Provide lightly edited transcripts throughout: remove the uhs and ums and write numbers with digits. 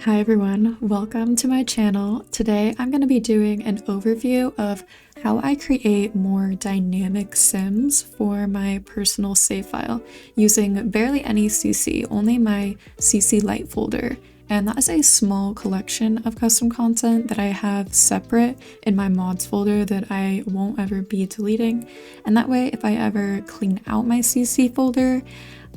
Hi everyone, welcome to my channel. Today I'm going to be doing an overview of how I create more dynamic sims for my personal save file using barely any CC, only my CC Lite folder. And that is a small collection of custom content that I have separate in my mods folder that I won't ever be deleting. And that way, if I ever clean out my CC folder,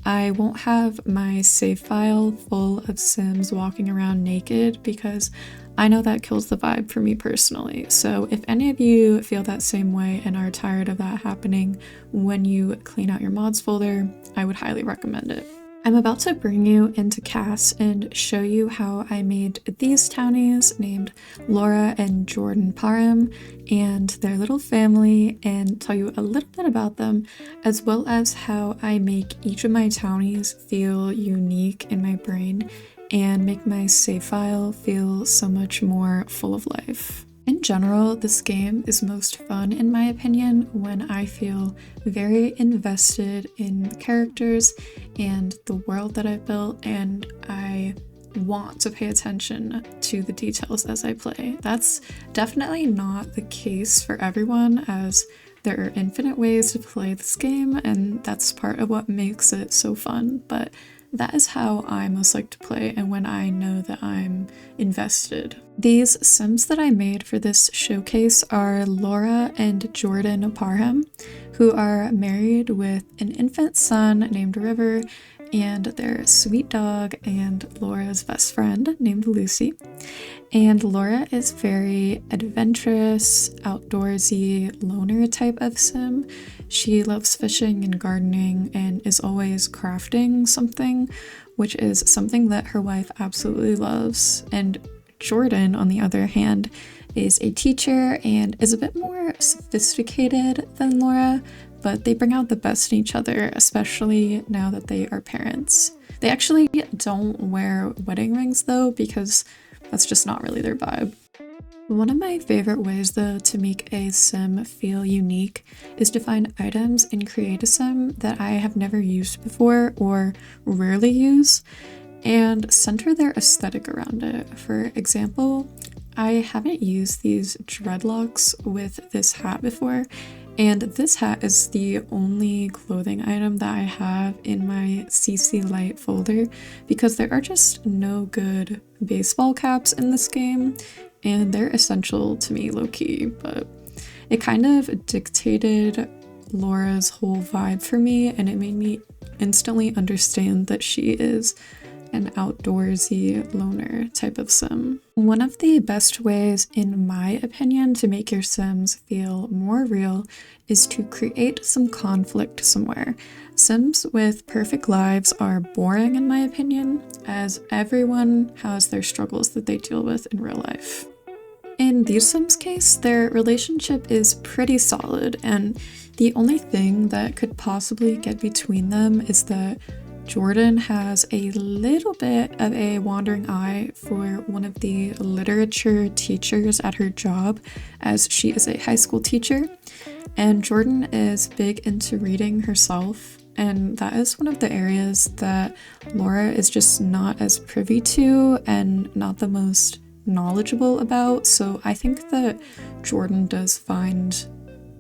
I won't have my save file full of sims walking around naked because I know that kills the vibe for me personally. So if any of you feel that same way and are tired of that happening when you clean out your mods folder, I would highly recommend it. I'm about to bring you into CAS and show you how I made these townies named Laura and Jordan Parham and their little family, and tell you a little bit about them, as well as how I make each of my townies feel unique in my brain and make my save file feel so much more full of life. In general, this game is most fun in my opinion when I feel very invested in the characters and the world that I've built, and I want to pay attention to the details as I play. That's definitely not the case for everyone, as there are infinite ways to play this game, and that's part of what makes it so fun, but that is how I most like to play and when I know that I'm invested. These sims that I made for this showcase are Laura and Jordan Parham, who are married with an infant son named River and their sweet dog and Laura's best friend named Lucy. And Laura is very adventurous, outdoorsy, loner type of sim. She loves fishing and gardening and is always crafting something, which is something that her wife absolutely loves. And Jordan, on the other hand, is a teacher and is a bit more sophisticated than Laura, but they bring out the best in each other, especially now that they are parents. They actually don't wear wedding rings though, because that's just not really their vibe. One of my favorite ways though to make a sim feel unique is to find items and create a sim that I have never used before or rarely use and center their aesthetic around it. For example, I haven't used these dreadlocks with this hat before, and this hat is the only clothing item that I have in my CC Lite folder because there are just no good baseball caps in this game, and they're essential to me low-key, but it kind of dictated Laura's whole vibe for me, and it made me instantly understand that she is an outdoorsy loner type of sim. One of the best ways, in my opinion, to make your sims feel more real is to create some conflict somewhere. Sims with perfect lives are boring in my opinion, as everyone has their struggles that they deal with in real life. In these sims' case, their relationship is pretty solid, and the only thing that could possibly get between them is that Jordan has a little bit of a wandering eye for one of the literature teachers at her job, as she is a high school teacher, and Jordan is big into reading herself, and that is one of the areas that Laura is just not as privy to and not the most knowledgeable about, so I think that Jordan does find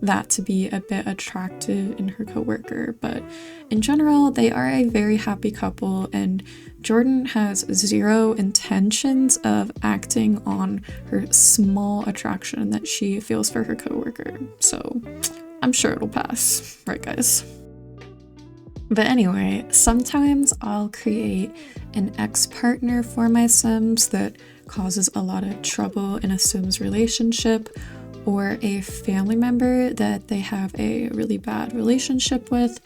that to be a bit attractive in her coworker, but in general, they are a very happy couple, and Jordan has zero intentions of acting on her small attraction that she feels for her coworker, so I'm sure it'll pass, right guys? But anyway, sometimes I'll create an ex-partner for my sims that causes a lot of trouble in a sim's relationship, or a family member that they have a really bad relationship with,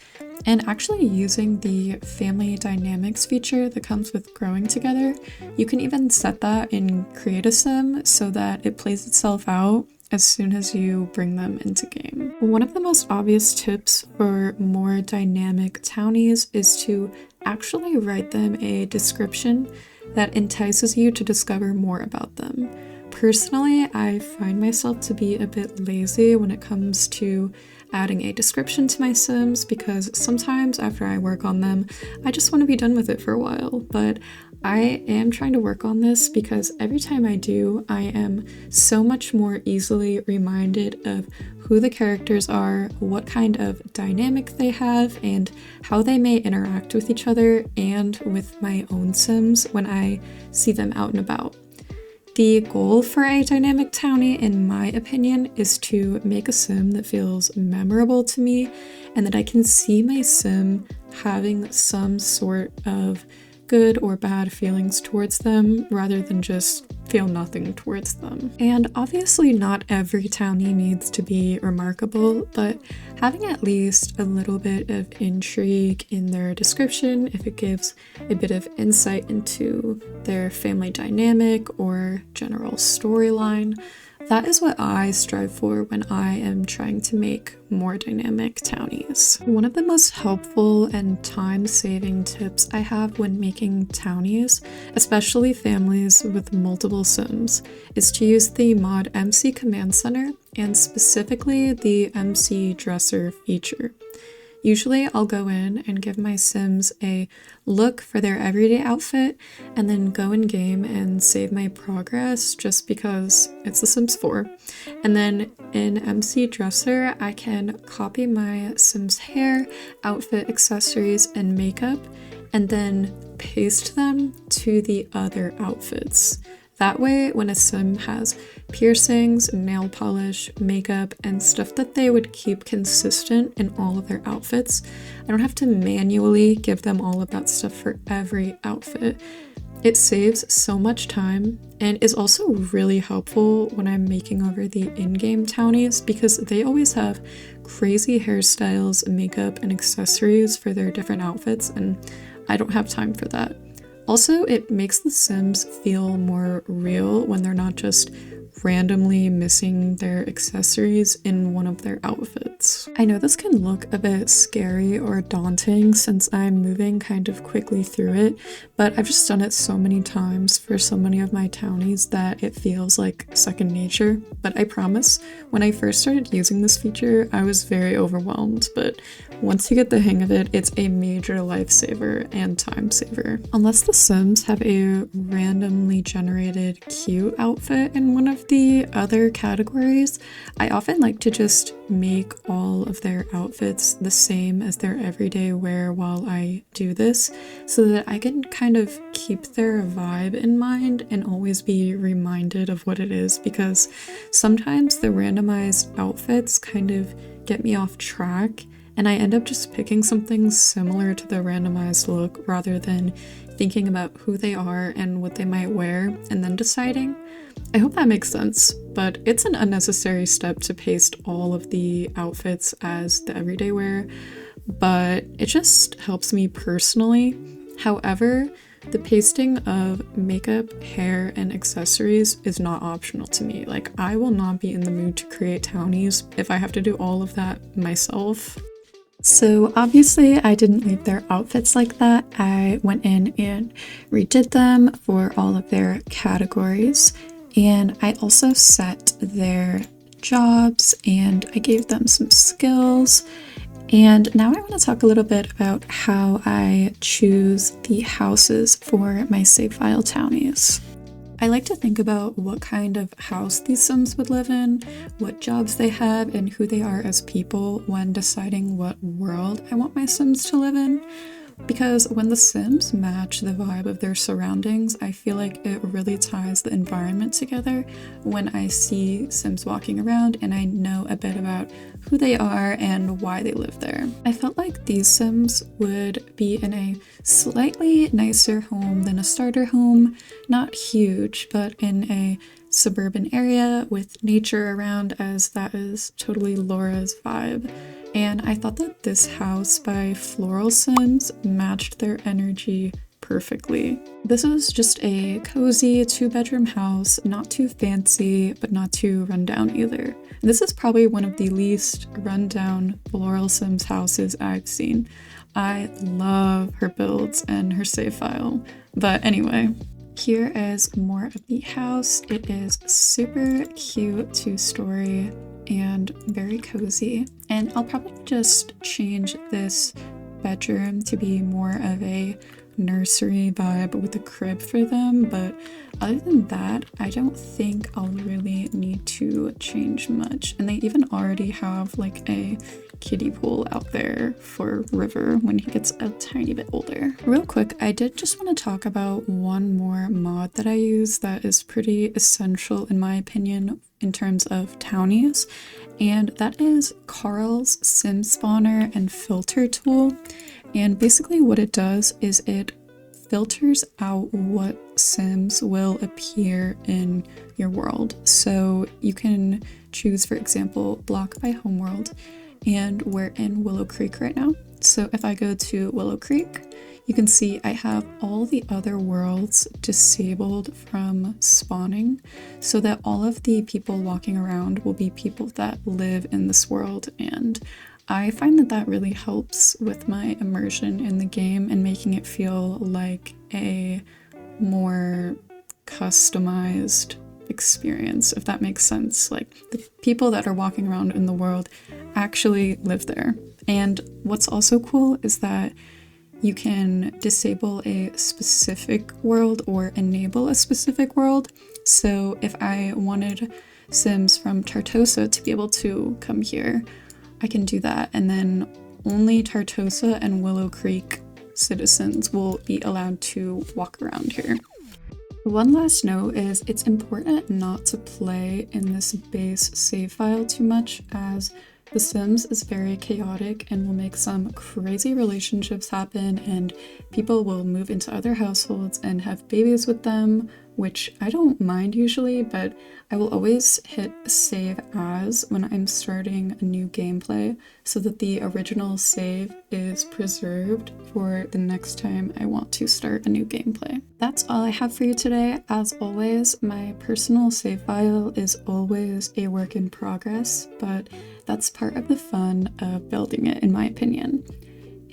and actually using the family dynamics feature that comes with growing together, you can even set that in Create a Sim so that it plays itself out as soon as you bring them into game. One of the most obvious tips for more dynamic townies is to actually write them a description that entices you to discover more about them. Personally, I find myself to be a bit lazy when it comes to adding a description to my sims because sometimes after I work on them, I just want to be done with it for a while, but I am trying to work on this because every time I do, I am so much more easily reminded of who the characters are, what kind of dynamic they have, and how they may interact with each other and with my own Sims when I see them out and about. The goal for a dynamic townie, in my opinion, is to make a sim that feels memorable to me and that I can see my sim having some sort of good or bad feelings towards them rather than just feel nothing towards them. And obviously not every townie needs to be remarkable, but having at least a little bit of intrigue in their description, if it gives a bit of insight into their family dynamic or general storyline, that is what I strive for when I am trying to make more dynamic townies. One of the most helpful and time-saving tips I have when making townies, especially families with multiple Sims, is to use the mod MC Command Center and specifically the MC Dresser feature. Usually I'll go in and give my Sims a look for their everyday outfit and then go in game and save my progress just because it's The Sims 4. And then in MC Dresser, I can copy my Sims hair, outfit, accessories, and makeup and then paste them to the other outfits. That way, when a Sim has piercings, nail polish, makeup, and stuff that they would keep consistent in all of their outfits, I don't have to manually give them all of that stuff for every outfit. It saves so much time and is also really helpful when I'm making over the in-game townies because they always have crazy hairstyles, makeup, and accessories for their different outfits, and I don't have time for that. Also, it makes the Sims feel more real when they're not just randomly missing their accessories in one of their outfits. I know this can look a bit scary or daunting since I'm moving kind of quickly through it, but I've just done it so many times for so many of my townies that it feels like second nature. But I promise, when I first started using this feature, I was very overwhelmed, but once you get the hang of it, it's a major lifesaver and time saver. Unless the Sims have a randomly generated cute outfit in one of the other categories, I often like to just make all of their outfits the same as their everyday wear while I do this, so that I can kind of keep their vibe in mind and always be reminded of what it is, because sometimes the randomized outfits kind of get me off track and I end up just picking something similar to the randomized look rather than thinking about who they are and what they might wear and then deciding. I hope that makes sense, but it's an unnecessary step to paste all of the outfits as the everyday wear, but it just helps me personally. However, the pasting of makeup, hair, and accessories is not optional to me. Like, I will not be in the mood to create townies if I have to do all of that myself. So obviously I didn't leave their outfits like that. I went in and redid them for all of their categories, and I also set their jobs and I gave them some skills. And now I want to talk a little bit about how I choose the houses for my save file townies. I like to think about what kind of house these Sims would live in, what jobs they have, and who they are as people when deciding what world I want my Sims to live in. Because when the Sims match the vibe of their surroundings, I feel like it really ties the environment together when I see Sims walking around and I know a bit about who they are and why they live there. I felt like these Sims would be in a slightly nicer home than a starter home, not huge, but in a suburban area with nature around, as that is totally Laura's vibe. And I thought that this house by florwalsims matched their energy perfectly. This is just a cozy 2-bedroom house, not too fancy, but not too rundown either. This is probably one of the least rundown florwalsims houses I've seen. I love her builds and her save file. But anyway, here is more of the house. It is super cute 2-story and very cozy. And I'll probably just change this bedroom to be more of a nursery vibe with a crib for them, but other than that, I don't think I'll really need to change much. And they even already have like a kiddie pool out there for River when he gets a tiny bit older. Real quick, I did just want to talk about one more mod that I use that is pretty essential in my opinion in terms of townies, and that is Carl's sim spawner and filter tool. And basically what it does is it filters out what sims will appear in your world. So you can choose, for example, block by homeworld, and we're in Willow Creek right now. So if I go to Willow Creek, you can see I have all the other worlds disabled from spawning so that all of the people walking around will be people that live in this world, and I find that that really helps with my immersion in the game and making it feel like a more customized experience, if that makes sense. Like the people that are walking around in the world actually live there. And what's also cool is that you can disable a specific world or enable a specific world. So if I wanted Sims from Tartosa to be able to come here, I can do that, and then only Tartosa and Willow Creek citizens will be allowed to walk around here. One last note is it's important not to play in this base save file too much, as The Sims is very chaotic and will make some crazy relationships happen, and people will move into other households and have babies with them, which I don't mind usually, but I will always hit save as when I'm starting a new gameplay so that the original save is preserved for the next time I want to start a new gameplay. That's all I have for you today. As always, my personal save file is always a work in progress, but that's part of the fun of building it, in my opinion.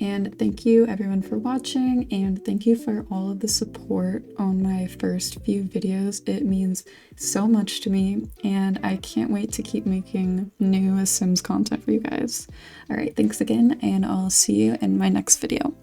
And thank you everyone for watching, and thank you for all of the support on my first few videos. It means so much to me, and I can't wait to keep making new Sims content for you guys. Alright, thanks again, and I'll see you in my next video.